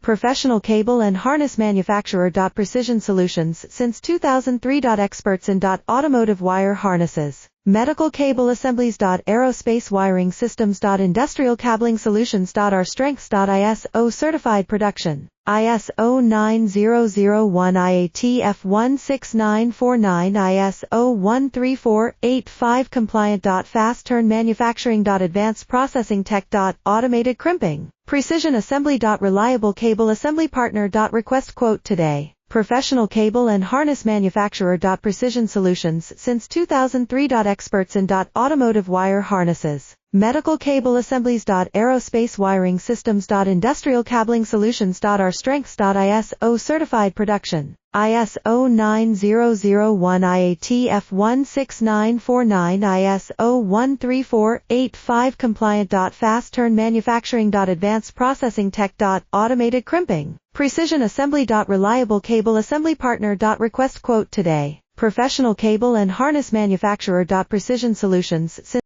Professional cable and harness manufacturer. Precision Solutions since 2003. Experts in automotive wire harnesses, medical cable assemblies. Aerospace wiring systems. Industrial cabling solutions. Our strengths. ISO certified production. ISO 9001 IATF16949 ISO 13485 compliant. Fast turn manufacturing. Advanced processing tech. Automated crimping. Precision assembly. Reliable cable assembly partner. Request quote today. Professional cable and harness manufacturer. Precision Solutions since 2003. Experts in automotive wire harnesses, medical cable assemblies. Aerospace wiring systems. Industrial cabling solutions. Our strengths. ISO certified production. ISO 9001 IATF16949 ISO 13485 compliant. Fast turn manufacturing. Advanced processing tech. Automated crimping. Precision assembly. Reliable cable assembly partner. Request quote today. Professional cable and harness manufacturer. Precision Solutions since